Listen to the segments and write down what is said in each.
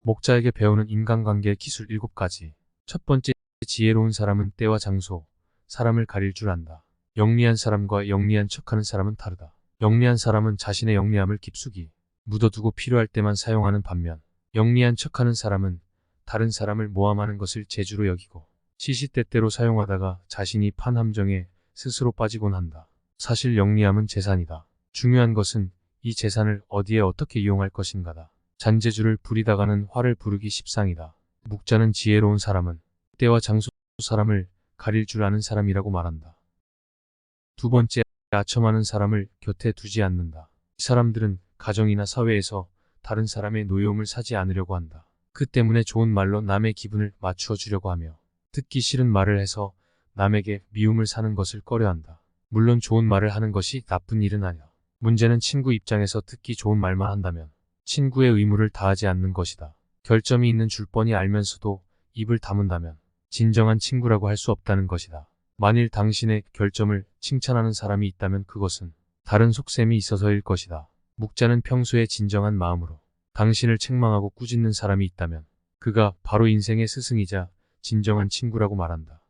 목자에게 배우는 인간관계의 기술 7가지. 첫 번째, 지혜로운 사람은 때와 장소, 사람을 가릴 줄 안다. 영리한 사람과 영리한 척하는 사람은 다르다. 영리한 사람은 자신의 영리함을 깊숙이 묻어두고 필요할 때만 사용하는 반면, 영리한 척하는 사람은 다른 사람을 모함하는 것을 재주로 여기고 시시때때로 사용하다가 자신이 판 함정에 스스로 빠지곤 한다. 사실 영리함은 재산이다. 중요한 것은 이 재산을 어디에 어떻게 이용할 것인가다. 잔재주를 부리다가는 화를 부르기 십상이다. 묵자는 지혜로운 사람은 때와 장소, 사람을 가릴 줄 아는 사람이라고 말한다. 두 번째, 아첨하는 사람을 곁에 두지 않는다. 이 사람들은 가정이나 사회에서 다른 사람의 노여움을 사지 않으려고 한다. 그 때문에 좋은 말로 남의 기분을 맞추어 주려고 하며 듣기 싫은 말을 해서 남에게 미움을 사는 것을 꺼려한다. 물론 좋은 말을 하는 것이 나쁜 일은 아니야. 문제는 친구 입장에서 듣기 좋은 말만 한다면 친구의 의무를 다하지 않는 것이다. 결점이 있는 줄 뻔히 알면서도 입을 다문다면 진정한 친구라고 할 수 없다는 것이다. 만일 당신의 결점을 칭찬하는 사람이 있다면 그것은 다른 속셈이 있어서일 것이다. 묵자는 평소에 진정한 마음으로 당신을 책망하고 꾸짖는 사람이 있다면 그가 바로 인생의 스승이자 진정한 친구라고 말한다.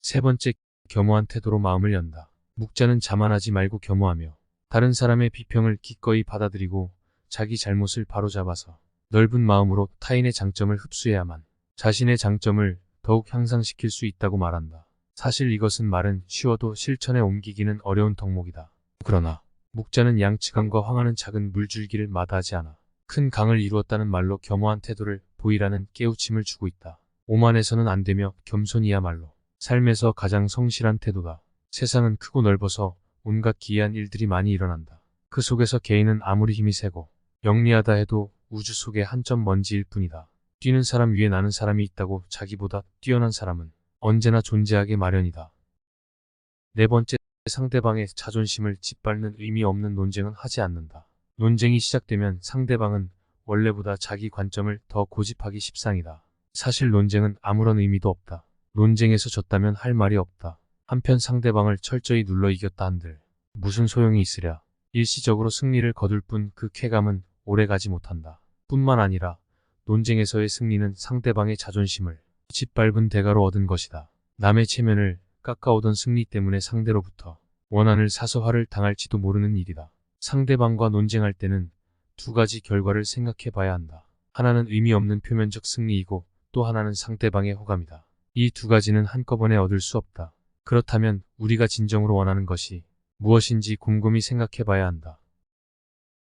세 번째, 겸허한 태도로 마음을 연다. 묵자는 자만하지 말고 겸허하며 다른 사람의 비평을 기꺼이 받아들이고 자기 잘못을 바로잡아서 넓은 마음으로 타인의 장점을 흡수해야만 자신의 장점을 더욱 향상시킬 수 있다고 말한다. 사실 이것은 말은 쉬워도 실천에 옮기기는 어려운 덕목이다. 그러나 묵자는 양치강과 황하는 작은 물줄기를 마다하지 않아 큰 강을 이루었다는 말로 겸허한 태도를 보이라는 깨우침을 주고 있다. 오만해서는 안 되며 겸손이야말로 삶에서 가장 성실한 태도다. 세상은 크고 넓어서 온갖 기이한 일들이 많이 일어난다. 그 속에서 개인은 아무리 힘이 세고 영리하다 해도 우주 속의 한 점 먼지일 뿐이다. 뛰는 사람 위에 나는 사람이 있다고 자기보다 뛰어난 사람은 언제나 존재하기 마련이다. 네 번째, 상대방의 자존심을 짓밟는 의미 없는 논쟁은 하지 않는다. 논쟁이 시작되면 상대방은 원래보다 자기 관점을 더 고집하기 십상이다. 사실 논쟁은 아무런 의미도 없다. 논쟁에서 졌다면 할 말이 없다. 한편 상대방을 철저히 눌러 이겼다 한들 무슨 소용이 있으랴. 일시적으로 승리를 거둘 뿐 그 쾌감은 오래가지 못한다. 뿐만 아니라 논쟁에서의 승리는 상대방의 자존심을 짓밟은 대가로 얻은 것이다. 남의 체면을 깎아오던 승리 때문에 상대로부터 원한을 사서 화를 당할지도 모르는 일이다. 상대방과 논쟁할 때는 두 가지 결과를 생각해 봐야 한다. 하나는 의미 없는 표면적 승리이고 또 하나는 상대방의 호감이다. 이 두 가지는 한꺼번에 얻을 수 없다. 그렇다면 우리가 진정으로 원하는 것이 무엇인지 곰곰이 생각해 봐야 한다.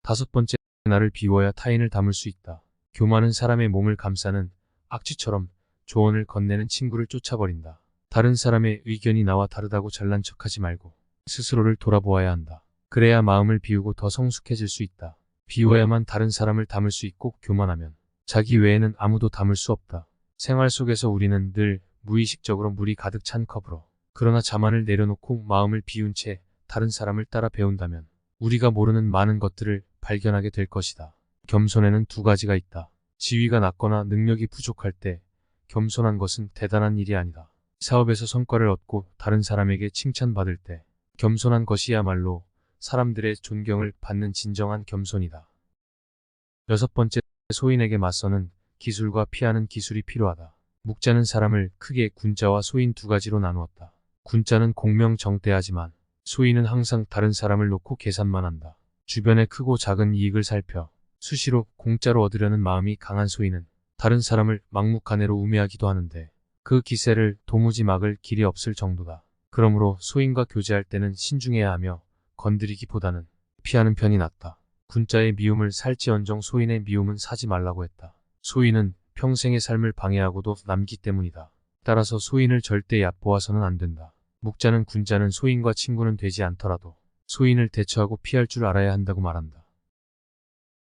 다섯 번째, 나를 비워야 타인을 담을 수 있다. 교만은 사람의 몸을 감싸는 악취처럼 조언을 건네는 친구를 쫓아버린다. 다른 사람의 의견이 나와 다르다고 잘난 척하지 말고 스스로를 돌아보아야 한다. 그래야 마음을 비우고 더 성숙해질 수 있다. 비워야만 다른 사람을 담을 수 있고 교만하면 자기 외에는 아무도 담을 수 없다. 생활 속에서 우리는 늘 무의식적으로 물이 가득 찬 컵으로 그러나 자만을 내려놓고 마음을 비운 채 다른 사람을 따라 배운다면 우리가 모르는 많은 것들을 발견하게 될 것이다. 겸손에는 두 가지가 있다. 지위가 낮거나 능력이 부족할 때 겸손한 것은 대단한 일이 아니다. 사업에서 성과를 얻고 다른 사람에게 칭찬받을 때 겸손한 것이야말로 사람들의 존경을 받는 진정한 겸손이다. 여섯 번째, 소인에게 맞서는 기술과 피하는 기술이 필요하다. 묵자는 사람을 크게 군자와 소인 두 가지로 나누었다. 군자는 공명정대하지만 소인은 항상 다른 사람을 놓고 계산만 한다. 주변의 크고 작은 이익을 살펴 수시로 공짜로 얻으려는 마음이 강한 소인은 다른 사람을 막무가내로 우매하기도 하는데 그 기세를 도무지 막을 길이 없을 정도다. 그러므로 소인과 교제할 때는 신중해야 하며 건드리기보다는 피하는 편이 낫다. 군자의 미움을 살지언정 소인의 미움은 사지 말라고 했다. 소인은 평생의 삶을 방해하고도 남기 때문이다. 따라서 소인을 절대 얕보아서는 안 된다. 묵자는 군자는 소인과 친구는 되지 않더라도 소인을 대처하고 피할 줄 알아야 한다고 말한다.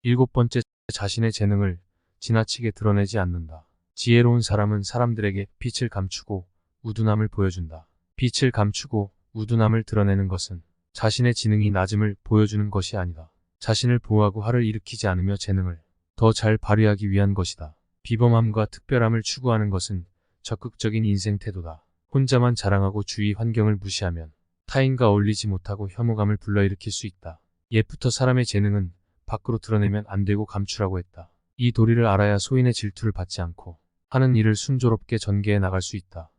일곱 번째, 자신의 재능을 지나치게 드러내지 않는다. 지혜로운 사람은 사람들에게 빛을 감추고 우둔함을 보여준다. 빛을 감추고 우둔함을 드러내는 것은 자신의 지능이 낮음을 보여주는 것이 아니다. 자신을 보호하고 화를 일으키지 않으며 재능을 더 잘 발휘하기 위한 것이다. 비범함과 특별함을 추구하는 것은 적극적인 인생 태도다. 혼자만 자랑하고 주위 환경을 무시하면 타인과 어울리지 못하고 혐오감을 불러일으킬 수 있다. 옛부터 사람의 재능은 밖으로 드러내면 안 되고 감추라고 했다. 이 도리를 알아야 소인의 질투를 받지 않고 하는 일을 순조롭게 전개해 나갈 수 있다.